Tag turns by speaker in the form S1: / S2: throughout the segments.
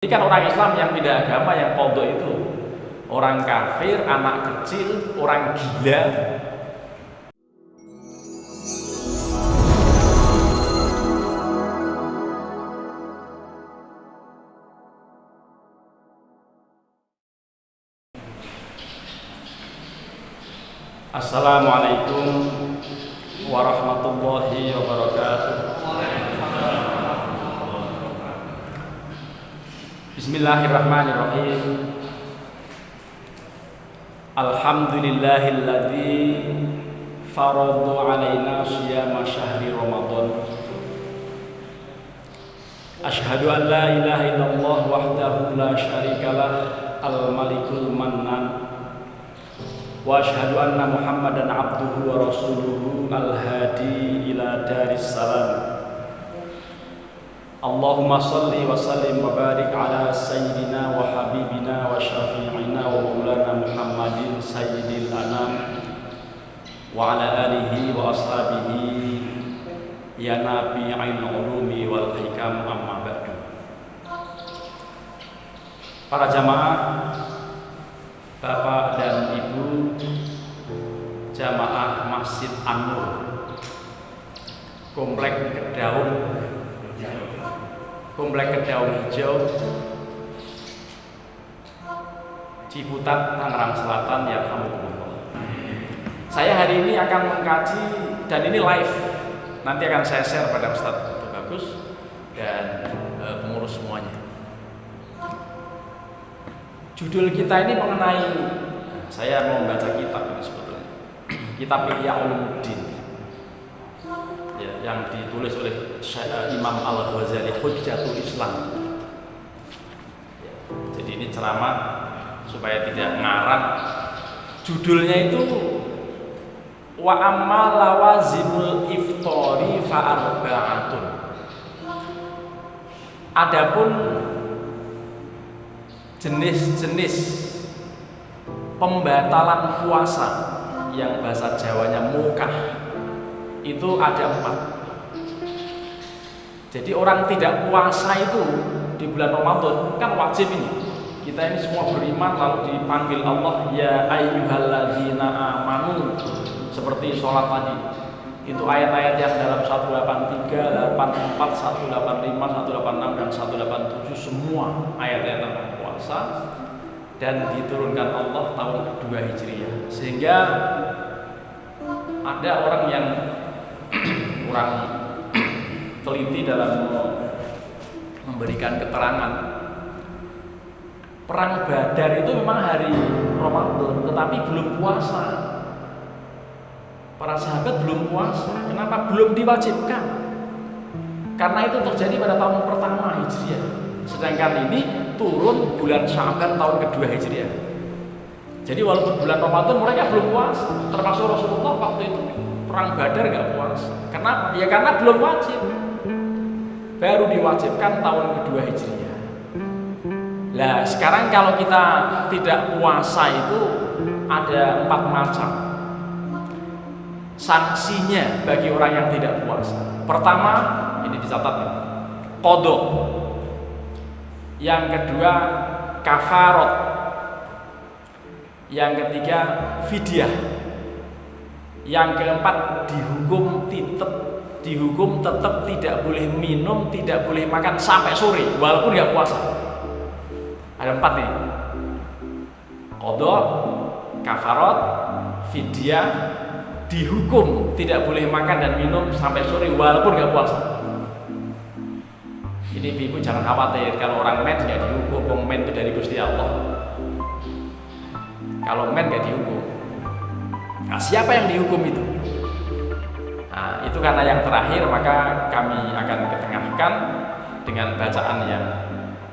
S1: Ini kan orang Islam yang beda agama yang qadha itu orang kafir, anak kecil, orang gila. Assalamualaikum warahmatullahi wabarakatuh. Bismillahirrahmanirrahim. Alhamdulillahilladzi farada alaina shiyama syahri Ramadan. Asyhadu an la ilaha illallah wahdahu la syarikalah al-malikul mannan. Wa asyhadu anna Muhammadan abduhu wa rasuluhu al-hadi ila daris salam. Allahumma salli wa sallim wa barik ala sayyidina wa habibina wa syafi'ina wa maulana Muhammadin sayyidil anam wa ala alihi wa ashabihi ya nabi'il ulumi wal hikam, amma ba'du. Para jamaah, Bapak dan Ibu jamaah Masjid An-Nur Komplek Kedaung Hijau, Ciputat, Tangerang Selatan, ya alhamdulillah. Saya hari ini akan mengkaji, dan ini live, nanti akan saya share pada Ustadz Bagus dan pengurus semuanya. Judul kita ini mengenai, saya mau membaca kitab ini sebetulnya, kitab Ihya Ulumuddin, ya, yang ditulis oleh Imam Al-Ghazali, Hujjatul Islam. Ya, jadi ini ceramah supaya tidak ngarang. Judulnya itu Wa amma lawazimul iftari fa'arba'atun. Adapun jenis-jenis pembatalan puasa yang bahasa Jawanya mukah itu ada 4. Jadi orang tidak puasa itu di bulan Ramadan kan wajib ini. Kita ini semua beriman lalu dipanggil Allah ya ayyuhalladzina amanu, seperti sholat tadi. Itu ayat-ayat yang dalam 183, 84, 185, 186 dan 187 semua ayat-ayat tentang puasa dan diturunkan Allah tahun kedua Hijriah. Sehingga ada orang yang kurang teliti dalam memberikan keterangan. Perang Badar itu memang hari Ramadan, tetapi belum puasa. Para sahabat belum puasa. Kenapa? Belum diwajibkan. Karena itu terjadi pada tahun pertama Hijriah. Sedangkan ini turun bulan Sya'ban tahun kedua Hijriah. Jadi walaupun bulan Ramadan mereka belum puasa. Termasuk Rasulullah waktu itu perang Badar nggak puasa. Kenapa? Ya karena belum wajib. Baru diwajibkan tahun kedua Hijriah. Nah, sekarang kalau kita tidak puasa itu ada 4 macam sanksinya bagi orang yang tidak puasa. Pertama, ini dicatat nih, qadha. Yang kedua, kafarat. Yang ketiga, fidyah. Yang keempat, dihukum tetap tidak boleh minum, tidak boleh makan sampai sore walaupun nggak puasa. Ada 4 nih, qadha, kafarat, fidyah, dihukum tidak boleh makan dan minum sampai sore walaupun nggak puasa. Ini ibu jangan khawatir, kalau orang men nggak dihukum, men itu dari Gusti Allah. Kalau men nggak dihukum, nah siapa yang dihukum itu? Nah, itu karena yang terakhir maka kami akan ketengahkan dengan bacaan yang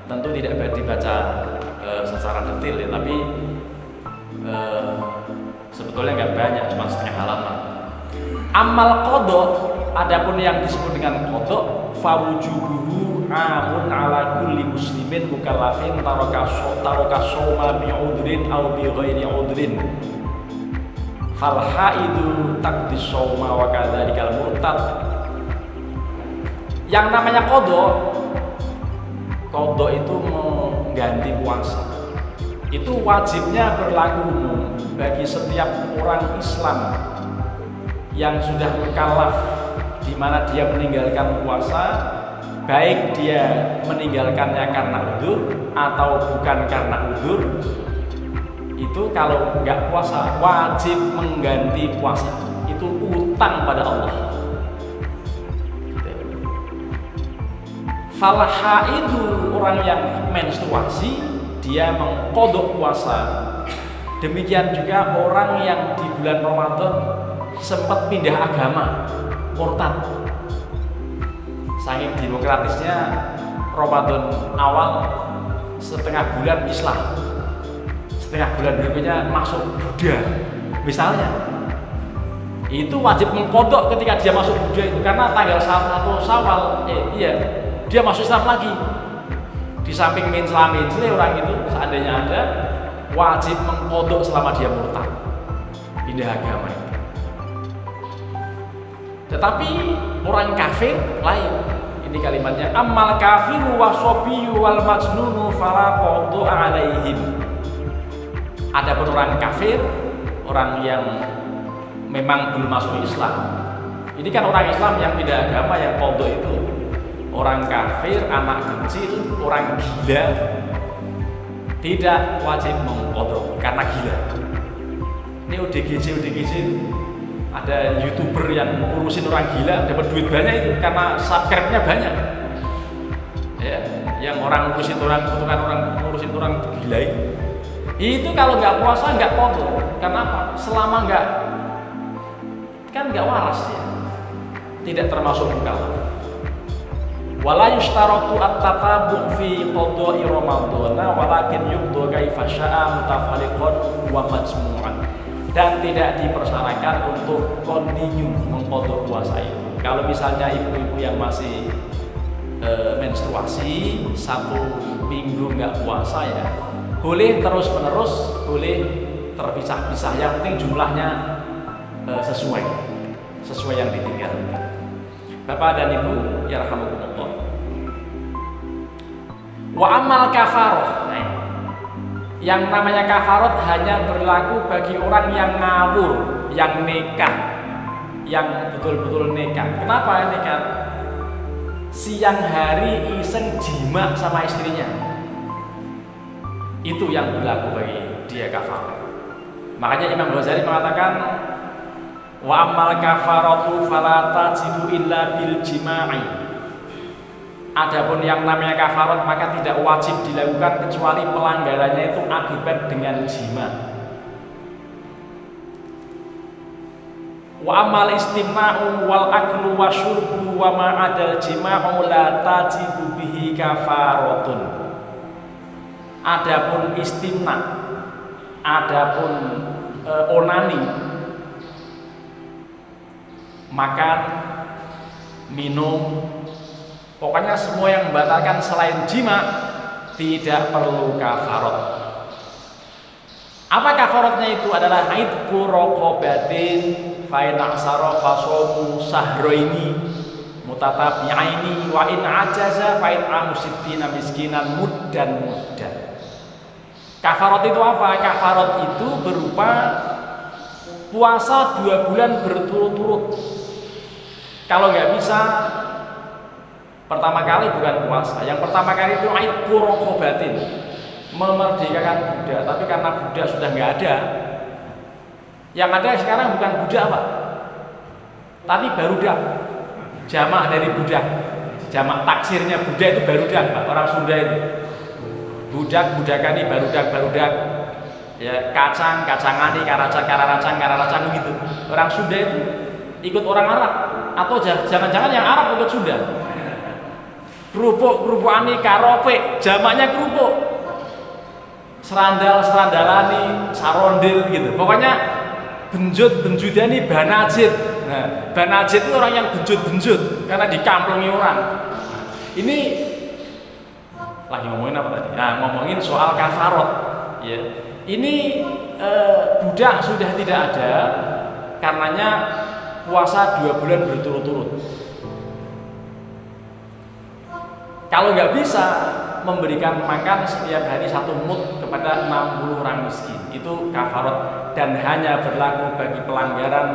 S1: tentu tidak dibaca secara detail ya, tapi sebetulnya nggak banyak, cuma setengah halaman. Amal qadha, adapun yang disebut dengan qadha, fawujubuhu amun ala kulli muslimin mukallafin taraka shauma bi'udrin aw bi ghairi udrin. Fal haidu taqdi shauma wa kadzalikal murtad. Yang namanya qadha itu mengganti puasa. Itu wajibnya berlaku umum bagi setiap orang Islam yang sudah mukallaf, di mana dia meninggalkan puasa, baik dia meninggalkannya karena udzur atau bukan karena udzur. Itu kalau nggak puasa wajib mengganti puasa. Itu utang pada Allah. Falhaidul, orang yang menstruasi dia mengqadha puasa. Demikian juga orang yang di bulan Ramadan sempat pindah agama, murtad. Saking demokratisnya Ramadan awal setengah bulan Islam, setengah bulan berikutnya masuk Buddha misalnya. Itu wajib mengqadha ketika dia masuk Buddha itu, karena tanggal 1 Syawal dia masuk Islam lagi. Di samping mencela-mencela orang itu, seandainya ada, wajib mengqadha selama dia murtad, pindah agama itu. Tetapi orang kafir lain. Ini kalimatnya, ammal kafiru wasobiyyu wal majnunu fala qadha alaihim. Adapun orang kafir, orang yang memang belum masuk Islam. Ini kan orang Islam yang pindah agama yang qadha itu. Orang kafir, anak kecil, orang gila tidak wajib mengqadha karena gila. Ini ODGJ ada YouTuber yang ngurusin orang gila dapat duit banyak itu karena subscribe-nya banyak. Ya, yang orang ngurusin orang gila itu kalau nggak puasa nggak qadha. Kenapa? Selama nggak waras ya, tidak termasuk mukallaf. Wala yushtaratu at-tatabu' fi qada'i Ramadhan walakin yuqda kaifa syaa mutafariqan wa majmu'an. Dan tidak dipersyaratkan untuk kontinu mengqadha puasa itu. Kalau misalnya ibu-ibu yang masih menstruasi 1 minggu nggak puasa ya, boleh terus menerus, boleh terpisah-pisah. Yang penting jumlahnya sesuai yang ditinggalkan. Bapak dan Ibu, ya rahmatullah. Wa amal kafarah. Nah, yang namanya kafarat hanya berlaku bagi orang yang ngawur, yang nekat, yang betul-betul nekat. Kenapa nekat? Siang hari iseng jima sama istrinya. Itu yang berlaku bagi dia kafarat. Makanya Imam Ghazali mengatakan, wa amal kafaratu fala tajibu illa bil jima'i. Adapun yang namanya kafarat maka tidak wajib dilakukan kecuali pelanggarannya itu akibat dengan jima. Wa amal istima'u wal aklu wa syurbu wa ma'adal jima'u la tajibu bihi kafaratun. Adapun istimna', adapun onani, makan, minum, pokoknya semua yang membatalkan selain jima tidak perlu kafarat. Apa kafaratnya itu? Adalah idqu raqabatin fa in aksara fasomu sahraini mutatabi'aini wa in ajaza fa in amusittina miskinan muddan. Kafarat itu apa? Kafarat itu berupa puasa 2 bulan berturut-turut. Kalau nggak bisa, pertama kali bukan puasa. Yang pertama kali itu idqu raqabatin, memerdekakan budak. Tapi karena budak sudah nggak ada, yang ada sekarang bukan budak Pak, tapi barudak. Jamak dari budak, jamak taksirnya budak itu barudak Pak. Orang Sunda itu budak-budakani, barudak-barudak, ya kacang-kacangani, karacang gitu. Orang Sunda itu ikut orang Arab, atau jangan-jangan yang Arab ikut Sunda. Kerupuk-kerupukani, karope, jamaknya kerupuk. Serandal-serandalani, sarondil gitu. Pokoknya benjut-benjutani banajit. Nah, banajit itu orang yang benjut-benjut karena dikamplungi orang. Ini lagi ngomongin apa tadi? Nah, ngomongin soal kafarat. Ya. Ini budak sudah tidak ada, karenanya puasa 2 bulan berturut-turut. Kalau nggak bisa, memberikan makan setiap hari 1 mud kepada 60 orang miskin. Itu kafarat dan hanya berlaku bagi pelanggaran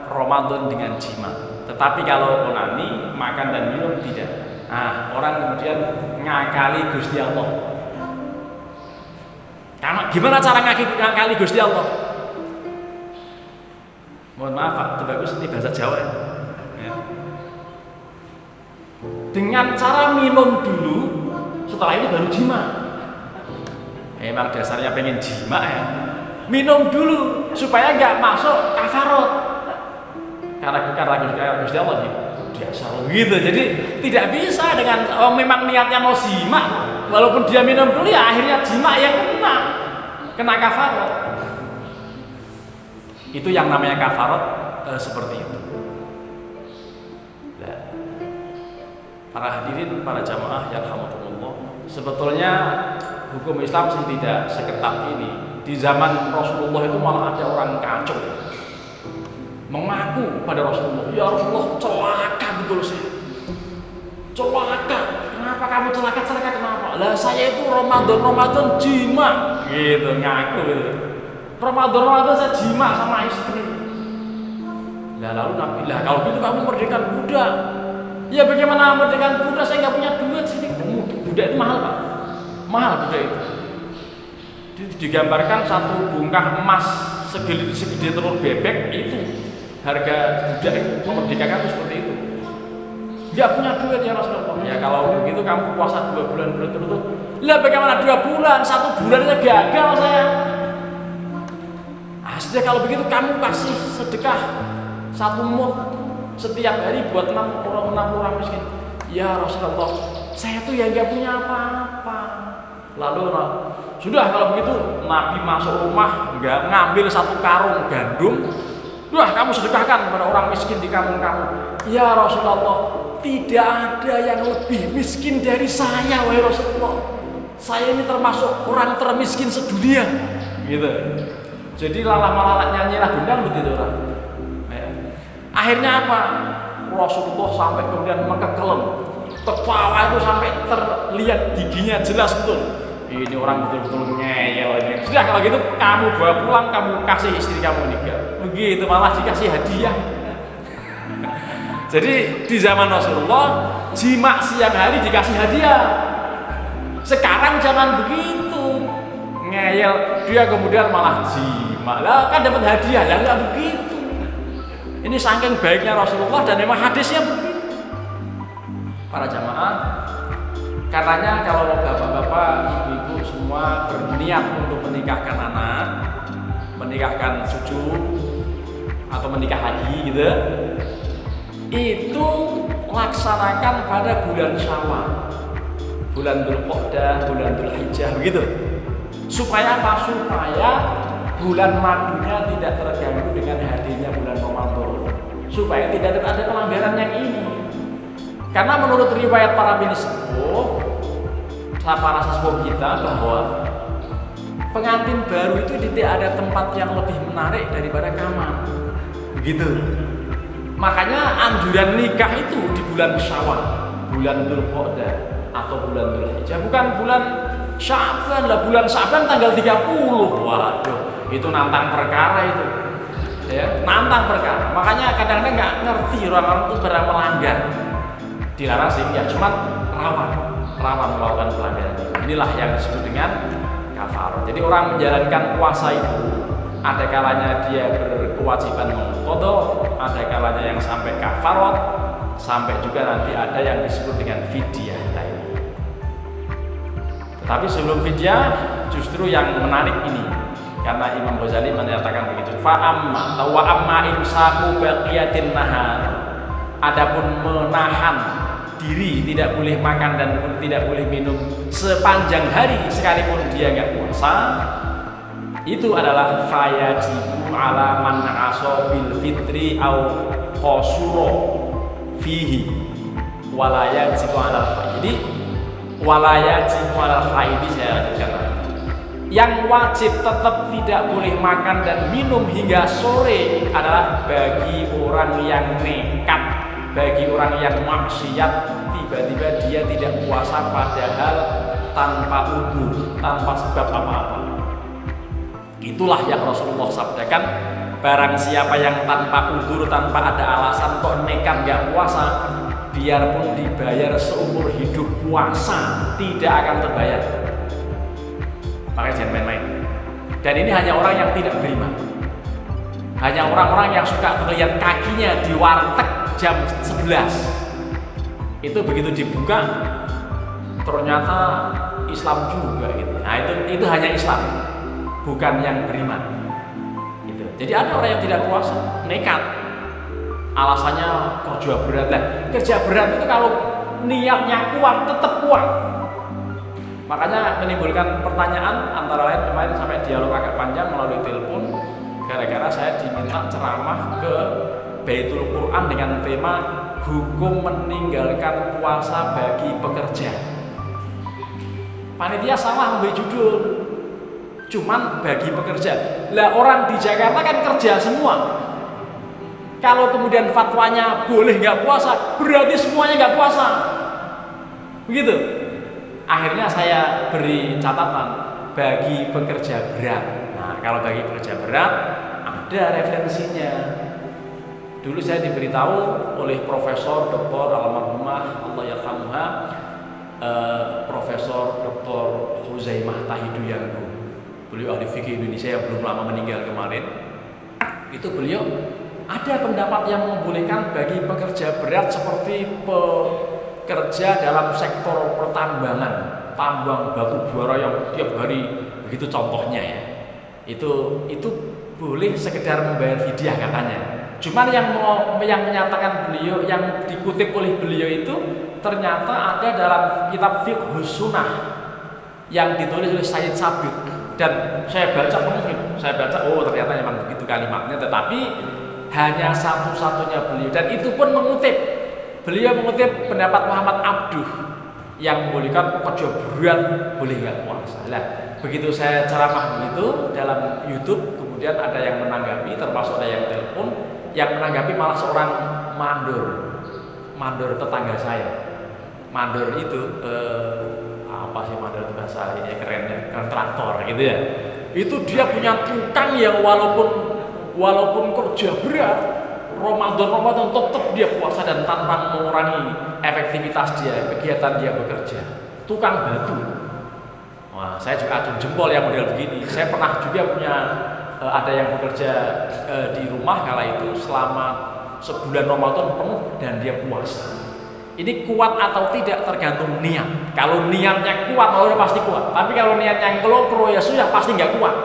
S1: Ramadan dengan jima. Tetapi kalau onani, makan dan minum tidak. Nah, orang kemudian ngakali Gusti Allah. Karena gimana cara ngakali Gusti Allah? Mohon maaf Pak, itu bagus ini bahasa Jawa ya. Dengan cara minum dulu, setelah itu baru jima. Emang dasarnya pengen jima ya. Minum dulu supaya nggak masuk kafarat. Karena Gusti Allah biasa gitu. Jadi tidak bisa dengan memang niatnya mau jima, walaupun dia minum dulu ya akhirnya jima yang kena kafarat. Itu yang namanya kafarat seperti itu. Para hadirin, para jamaah yang rahmatullah, sebetulnya hukum Islam sih tidak seketat ini. Di zaman Rasulullah itu malah ada orang kacau mengaku pada Rasulullah, ya Rasulullah celaka betul sih, celaka. Kenapa kamu celaka kenapa? Lah saya itu Ramadan jima gitu, ngaku gitu. Ramadan saya jima sama istri. Lah lalu Nabi, lah kalau gitu kamu merdeka budak. Ya bagaimana merdeka budak, saya nggak punya duit sini. Budak itu mahal Pak, mahal budak itu. Digambarkan 1 bungkah emas segede telur bebek itu harga budak itu, memerdekakan itu seperti itu. Nggak punya duit ya Rasulullah. Ya kalau begitu kamu puasa 2 bulan berturut-turut. Lah bagaimana 2 bulan? 1 bulan aja gagal saya. Sudah kalau begitu kamu kasih sedekah 1 mud setiap hari buat 6 orang miskin. Ya Rasulullah, saya tuh ya nggak punya apa-apa. Lalu sudah kalau begitu Nabi masuk rumah nggak ngambil 1 karung gandum. Wah, kamu sedekahkan kepada orang miskin di kampung kamu. Ya Rasulullah, tidak ada yang lebih miskin dari saya, wahai Rasulullah. Saya ini termasuk orang termiskin sedunia. Gitu. Jadi lalah nyanyi lagu dangdut itu orang. Akhirnya apa? Rasulullah sampai kemudian mengkekelem, tertawa itu sampai terlihat giginya jelas betul. Ini orang betul-betul ngeyel ini. Sudah kalau gitu kamu bawa pulang, kamu kasih istri kamu nikah. Begitu malah dikasih hadiah. Jadi di zaman Rasulullah jima siang hari dikasih hadiah. Sekarang jangan begitu. Ngeyel dia kemudian malah jima. Lah kan dapat hadiah, lah enggak begitu. Ini saking baiknya Rasulullah dan memang hadisnya begitu. Para jamaah, katanya kalau bapak-bapak, ibu-ibu semua berniat untuk menikahkan anak, menikahkan cucu atau menikah lagi gitu, itu laksanakan pada bulan Syawal, bulan Dzulqa'dah, bulan Dzulhijjah begitu. Supaya apa? Supaya bulan madunya tidak terganggu dengan hadirnya bulan Ramadan, supaya tidak ada pelanggaran yang ini. Karena menurut riwayat para sepuh, para sesepuh kita, bahwa pengantin baru itu tidak ada tempat yang lebih menarik daripada kamar. Begitu. Makanya anjuran nikah itu di bulan Syawal, bulan Dzulqa'dah atau bulan Dzulhijjah, bukan bulan Sya'ban lah. Bulan Sya'ban tanggal 30. Waduh, itu nantang perkara itu. Ya, nantang perkara. Makanya kadang-kadang nggak ngerti orang-orang itu pada melanggar. Dilarang sih, ya cuman rawan melakukan pelanggaran. Inilah yang disebut dengan kafarat. Jadi orang menjalankan puasa itu ada kalanya dia berkewajiban mengqadha, ada kalanya yang sampai kafarat, sampai juga nanti ada yang disebut dengan fidyah lainnya. Tetapi sebelum fidyah justru yang menarik ini, karena Imam Ghazali menyatakan begitu. Fa amma wa amma imsaku baqiyatin nahar. Adapun menahan diri, tidak boleh makan dan tidak boleh minum sepanjang hari sekalipun dia nggak puasa, itu adalah fayajibu ala man aso bil fitri au qasura fihi walaya jibu ala. Jadi walaya jibu ala haidi saya katakan, yang wajib tetap tidak boleh makan dan minum hingga sore adalah bagi orang yang nekat, bagi orang yang maksiat, tiba-tiba dia tidak puasa padahal tanpa udzur, tanpa sebab apa-apa. Itulah yang Rasulullah sabdakan, barang siapa yang tanpa udzur, tanpa ada alasan kok nekat gak puasa, biarpun dibayar seumur hidup puasa tidak akan terbayar. Makanya jangan main-main. Dan ini hanya orang yang tidak beriman. Hanya orang-orang yang suka terlihat kakinya di warteg jam 11. Itu begitu dibuka ternyata Islam juga gitu. Nah itu hanya Islam, bukan yang beriman. Gitu. Jadi ada orang yang tidak puasa, nekat. Alasannya kerja berat. Nah, kerja berat itu kalau niatnya kuat tetap kuat. Makanya menimbulkan pertanyaan antara lain kemarin sampai dialog agak panjang melalui telepon gara-gara saya diminta ceramah ke Baitul Quran dengan tema hukum meninggalkan puasa bagi pekerja. Panitia salah memberi judul, cuman bagi pekerja. Lah orang di Jakarta kan kerja semua. Kalau kemudian fatwanya boleh nggak puasa, berarti semuanya nggak puasa. Begitu. Akhirnya saya beri catatan bagi pekerja berat. Nah, kalau bagi pekerja berat ada referensinya. Dulu saya diberitahu oleh Profesor Dr. Almarhumah Allah yarhamuha, Profesor Dr. Huzaimah Tahiduyanggo. Beliau ahli fikih Indonesia yang belum lama meninggal kemarin. Itu beliau ada pendapat yang membolehkan bagi pekerja berat seperti pekerja dalam sektor pertambangan, tambang batu bara yang tiap hari begitu contohnya ya. Itu boleh sekedar membayar fidyah katanya. Cuman yang menyatakan beliau, yang dikutip oleh beliau itu ternyata ada dalam kitab Fiqhus Sunnah yang ditulis oleh Sayyid Sabit, dan saya baca oh ternyata memang begitu kalimatnya, tetapi hanya satu-satunya beliau, dan itu pun beliau mengutip pendapat Muhammad Abduh yang membolehkan pekerja berat boleh nggak puasa. Nah, begitu saya ceramah begitu dalam YouTube, kemudian ada yang menanggapi, termasuk ada yang telepon. Yang menanggapi malah seorang mandor tetangga saya. Mandor itu apa sih mandor itu bahasa ini kerennya, kontraktor gitu ya. Itu dia punya tukang yang walaupun kerja berat, Ramadan tetap dia puasa dan tanpa mengurangi efektivitas dia, kegiatan dia bekerja. Tukang batu. Wah, saya juga acung jempol yang model begini. Saya pernah juga punya ada yang bekerja di rumah kala itu selama sebulan Ramadan penuh dan dia puasa. Ini kuat atau tidak tergantung niat. Kalau niatnya kuat, udah pasti kuat. Tapi kalau niatnya yang kelopro ya sudah pasti nggak kuat.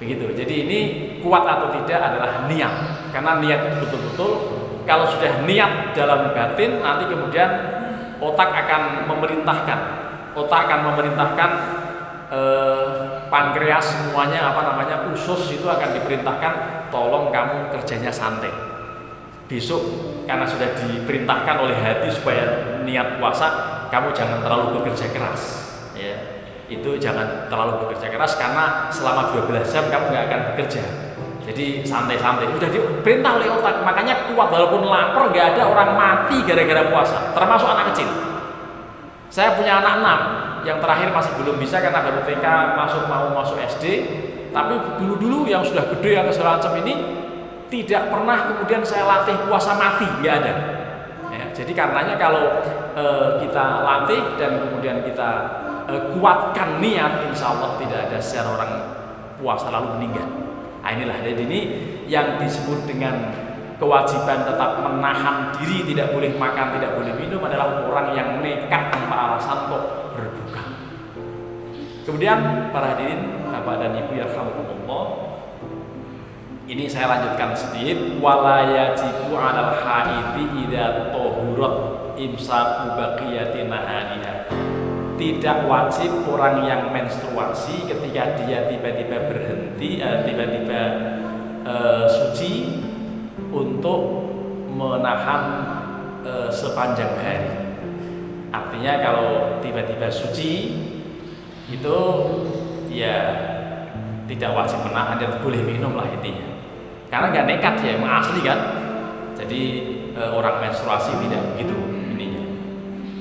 S1: Begitu. Jadi ini kuat atau tidak adalah niat. Karena niat itu betul-betul kalau sudah niat dalam batin, nanti kemudian otak akan memerintahkan. Pankreas semuanya usus itu akan diperintahkan tolong kamu kerjanya santai. Besok karena sudah diperintahkan oleh hati supaya niat puasa, kamu jangan terlalu bekerja keras ya. Itu jangan terlalu bekerja keras karena selama 12 jam kamu nggak akan bekerja. Jadi santai-santai sudah diperintah oleh otak. Makanya kuat walaupun lapar, nggak ada orang mati gara-gara puasa, termasuk anak kecil. Saya punya anak 6 yang terakhir masih belum bisa karena baru TK, mau masuk SD. Tapi dulu yang sudah gede atau segala macam ini tidak pernah kemudian saya latih puasa mati, nggak ada. Ya, jadi karenanya kalau kita latih dan kemudian kita kuatkan niat, insya Allah tidak ada secara orang puasa lalu meninggal. Nah inilah, jadi ini yang disebut dengan kewajiban tetap menahan diri, tidak boleh makan, tidak boleh minum adalah orang yang nekat tanpa alasan kok berbuka. Kemudian para hadirin Bapak dan Ibu yarhamukumullah, ini saya lanjutkan sedikit. Wala yajibu 'alal haidi idza tahurat imsaku baqiyati nahariha. Tidak wajib orang yang menstruasi ketika dia tiba-tiba berhenti, tiba-tiba suci untuk menahan sepanjang hari. Artinya kalau tiba-tiba suci itu ya tidak wajib menahan, dan boleh minum lah intinya. Karena nggak nekat ya, emang asli kan. Jadi orang menstruasi tidak begitu ininya,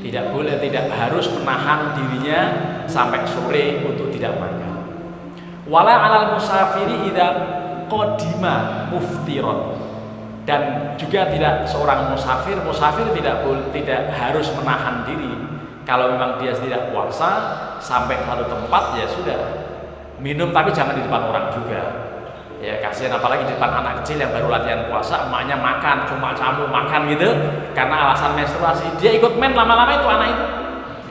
S1: Tidak boleh, tidak harus menahan dirinya sampai sore untuk tidak makan. Wala 'alal musafiri idza qadima muftiron. Dan juga tidak seorang musafir tidak harus menahan diri. Kalau memang dia tidak puasa sampai satu tempat ya sudah minum, tapi jangan di depan orang juga. Ya kasihan, apalagi di depan anak kecil yang baru latihan puasa, emaknya makan, cuma campur makan gitu karena alasan menstruasi. Dia ikut main, lama-lama itu anak itu.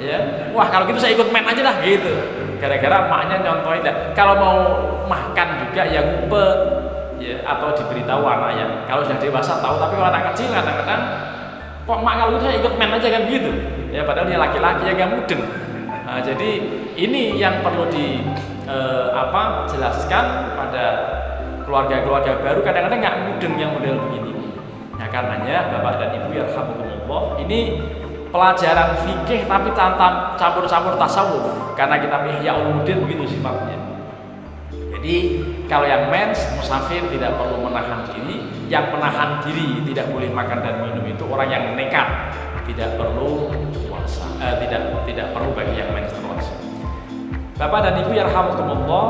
S1: Ya, wah kalau gitu saya ikut main aja lah gitu. Gara-gara emaknya nyontohin. Kalau mau makan juga ya ngumpet. Ya, atau diberitahu anaknya. Kalau sudah dewasa tahu, tapi kalau anak kecil kadang-kadang kok mak kalau itu saya ikut main aja kan gitu. Ya padahal dia laki-laki ya gak mudeng. Nah, jadi ini yang perlu jelaskan pada keluarga-keluarga baru, kadang-kadang nggak mudeng yang model begini. Nah karenanya Bapak dan Ibu yarhamukumullah, ini pelajaran fikih tapi campur-campur tasawuf, karena kita Ihya Ulumuddin begitu sifatnya. Jadi kalau yang mens, musafir tidak perlu menahan diri. Yang menahan diri tidak boleh makan dan minum itu orang yang nekat, tidak perlu puasa, tidak perlu bagi yang menstruasi. Bapak dan Ibu yarhamukumullah,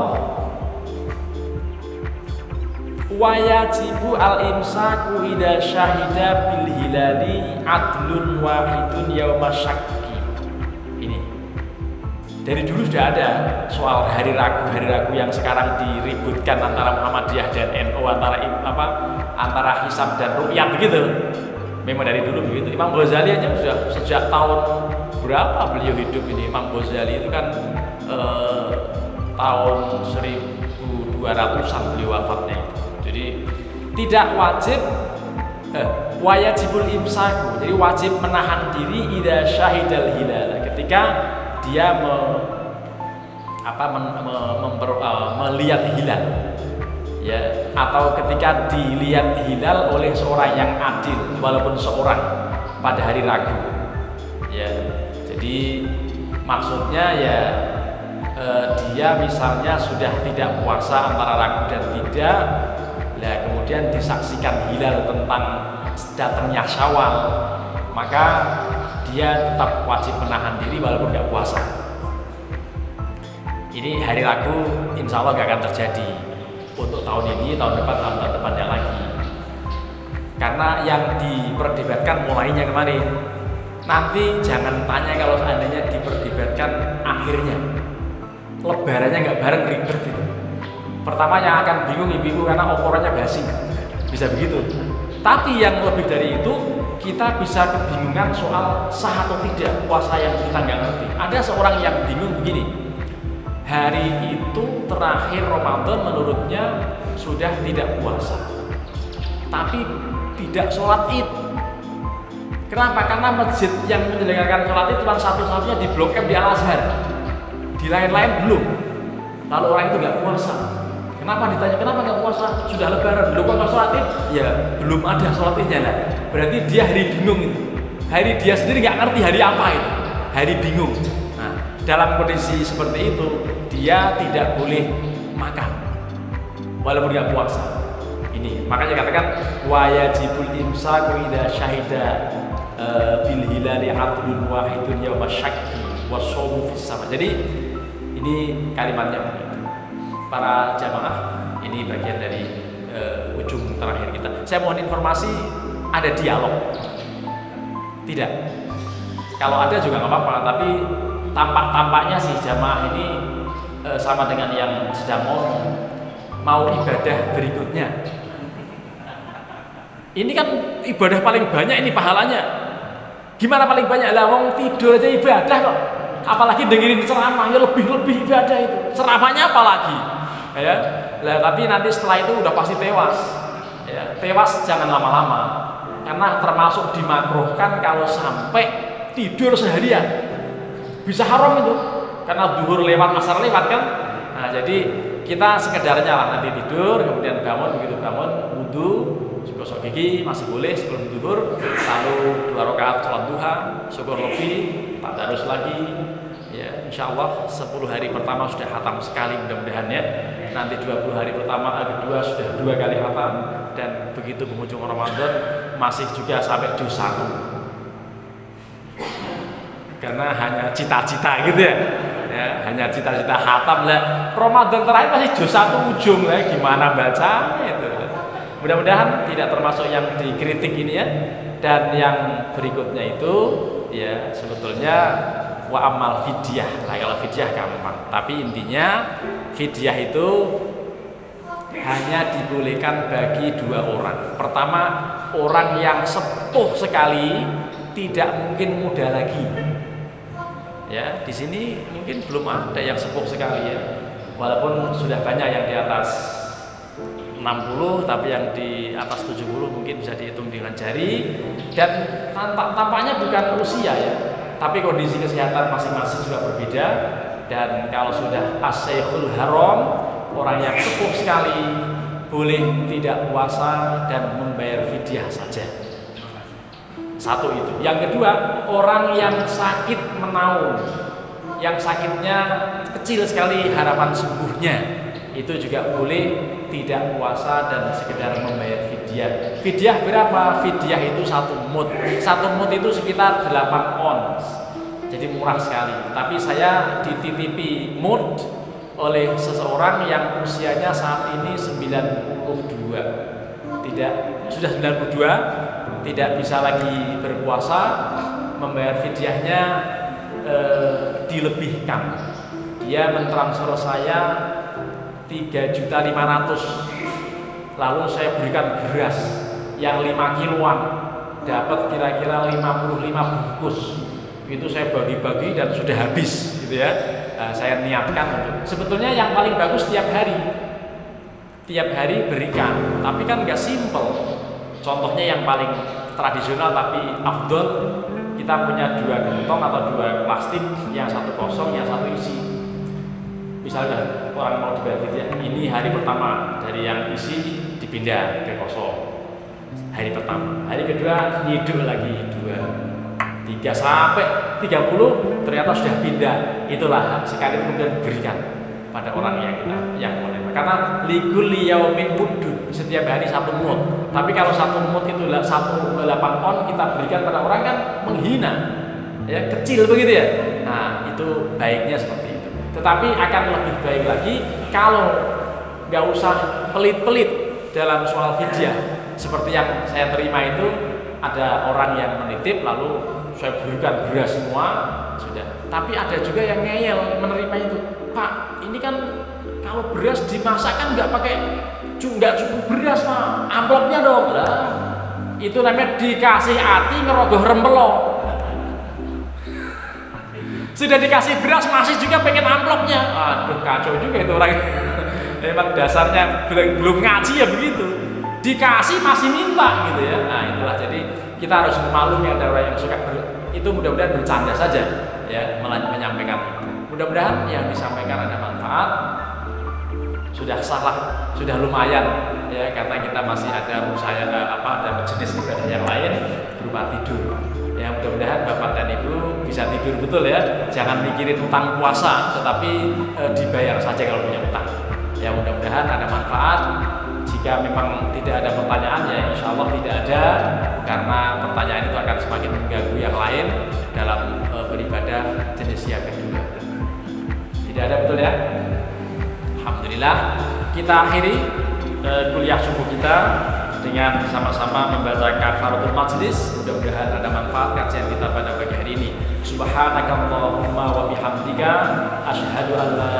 S1: wayajibu al-imsaku idza syahida bil hilali adlun wahidun yauma syakki. Ini dari dulu sudah ada soal hari ragu yang sekarang diributkan antara Muhammadiyah dan NU, antara hisab dan ru'yat begitu. Memang dari dulu begitu. Imam Ghazali aja sudah sejak tahun berapa beliau hidup ini. Imam Ghazali itu kan tahun 1200-an beliau wafatnya. Jadi tidak wajib wajibul imsaku. Jadi wajib menahan diri idza syahidal hilal, ketika dia melihat hilal, ya, atau ketika dilihat hilal oleh seorang yang adil, walaupun seorang pada hari ragu, ya. Jadi maksudnya ya dia misalnya sudah tidak puasa antara ragu dan tidak, nah kemudian disaksikan hilal tentang datangnya Syawal, maka dia tetap wajib menahan diri walaupun nggak puasa. Ini hari ragu insya Allah nggak akan terjadi untuk tahun ini, tahun depan, tahun depannya lagi. Karena yang diperdebatkan mulainya kemarin. Nanti jangan tanya kalau seandainya diperdebatkan akhirnya. Lebarannya nggak bareng, ribet itu. Pertama yang akan bingung ibu-ibu karena opornya basi. Bisa begitu. Tapi yang lebih dari itu, kita bisa kebingungan soal sah atau tidak puasa yang kita nggak ngerti. Ada seorang yang bingung begini, hari itu terakhir Ramadan menurutnya sudah tidak puasa, tapi tidak sholat id. Kenapa? Karena masjid yang menyelenggarakan sholat id cuma satu-satunya di Blok M di Al-Azhar, di lain-lain belum. Lalu orang itu nggak puasa. Kenapa ditanya, kenapa nggak puasa? Sudah lebaran, belum kok sholat id? Ya, belum ada sholat idnya lah. Berarti dia hari bingung itu. Hari dia sendiri nggak ngerti hari apa itu. Hari bingung. Nah, dalam kondisi seperti itu, dia tidak boleh makan walaupun nggak puasa. Ini makanya katakan wajibul imsaku idza syahida bil hilali adlun wahidun yauma syakki wasawmu fis sama. Jadi ini kalimatnya begitu. Para jamaah, ini bagian dari ujung terakhir kita. Saya mohon informasi, ada dialog? Tidak. Kalau ada juga nggak apa-apa, tapi tampaknya sih jamaah ini sama dengan yang sedang mau ibadah berikutnya. Ini kan ibadah paling banyak ini pahalanya. Gimana paling banyak? Lah wong tidur aja ibadah kok. Apalagi dengerin ceramah, ya lebih ibadah itu. Ceramahnya apalagi? Ya. Lah tapi nanti setelah itu udah pasti tewas. Ya, tewas jangan lama-lama. Karena termasuk dimakruhkan kalau sampai tidur seharian. Bisa haram itu. Karena zuhur lewat, asar lewat kan. Nah, jadi kita sekedarnya lah nanti tidur, kemudian bangun, begitu bangun wudu, gosok gigi masih boleh sebelum zuhur, lalu 2 rakaat sholat duha, syukur lebih, tadarus lagi. Ya, insyaallah 10 hari pertama sudah khatam sekali mudah-mudahan ya. Nanti 20 hari pertama kedua sudah 2 kali khatam, dan begitu penghujung Ramadan masih juga sampai juz 1.
S2: karena hanya cita-cita gitu ya. Ya, hanya cita-cita khatam lah. Ramadan terakhir masih juz 1 ujung lah, gimana baca itu. Mudah-mudahan tidak termasuk yang dikritik ini ya. Dan yang berikutnya itu ya sebetulnya wa amal fidyah. Nah, kalau fidyah gampang, tapi intinya fidyah itu hanya dibolehkan bagi 2 orang. Pertama, orang yang sepuh sekali, tidak mungkin muda lagi. Ya, di sini mungkin belum ada yang sepuh sekali ya. Walaupun sudah banyak yang di atas 60, tapi yang di atas 70 mungkin bisa dihitung dengan jari. Dan tampaknya bukan usia ya, tapi kondisi kesehatan masing-masing juga berbeda. Dan kalau sudah as-syekhul haram, orang yang sepuh sekali, boleh tidak puasa dan membayar fidyah saja. Satu itu. Yang kedua, orang yang sakit menaun, yang sakitnya kecil sekali harapan sembuhnya, itu juga boleh tidak puasa dan sekedar membayar fidyah. Fidyah berapa? Fidyah itu 1 mud. 1 mud itu sekitar 8 ons. Jadi murah sekali. Tapi saya dititipi mud oleh seseorang yang usianya saat ini 92. Sudah 92, tidak bisa lagi berpuasa, membayar fidyahnya dilebihkan. Dia mentransfer saya 3.500.000. Lalu saya berikan beras yang 5 kiloan, dapat kira-kira 55 bungkus. Itu saya bagi-bagi dan sudah habis gitu ya. Saya niatkan untuk sebetulnya yang paling bagus tiap hari berikan, tapi kan nggak simple. Contohnya yang paling tradisional tapi afdol, kita punya 2 gentong atau 2 plastik, yang 1 kosong, yang 1 isi. Misalnya orang mau dibayar fidyah, ini hari pertama dari yang isi dipindah ke kosong. Hari pertama, hari kedua nyiduk lagi 2, 3 sampai 30 ternyata sudah pindah. Itulah sekali kemudian berikan pada orang yang menerima. Karena likulli yaumin muddun, setiap hari 1 mud. Tapi kalau 1 mud itu 1,8 on kita berikan pada orang kan menghina. Ya, kecil begitu ya. Nah, itu baiknya seperti itu. Tetapi akan lebih baik lagi kalau nggak usah pelit-pelit dalam soal fidyah. Seperti yang saya terima itu, ada orang yang menitip lalu saya berikan beras semua sudah. Tapi ada juga yang ngeyel menerima itu. Pak, ini kan kalau beras dimasak kan nggak cukup beras Pak, amplopnya dong. Lah, itu namanya dikasih hati ngerogoh rempelo. Sudah dikasih beras masih juga pengen amplopnya. Aduh, kacau juga itu orang. Memang dasarnya belum ngaji ya begitu. Dikasih masih minta gitu ya. Nah, itulah jadi kita harus memaklumi ada orang yang suka itu, mudah-mudahan bercanda saja ya menyampaikan itu. Mudah-mudahan yang disampaikan ada manfaat. Sudah salah, sudah lumayan ya, karena kita masih ada ada jenis ibadah yang lain berupa tidur. Ya, mudah-mudahan Bapak dan Ibu bisa tidur betul ya. Jangan mikirin utang puasa, tetapi dibayar saja kalau punya utang. Ya, mudah-mudahan ada manfaat. Jika memang tidak ada pertanyaan ya insya Allah tidak ada, karena pertanyaan itu akan semakin mengganggu yang lain dalam beribadah jenis yang kedua. Tidak ada, betul ya? Alhamdulillah, kita akhiri kuliah subuh kita dengan sama-sama membaca kafaratul majlis. Mudah-mudahan ada manfaat kajian kita pada pagi hari ini. Subhanakallahumma wa bihamdika asyhadu an la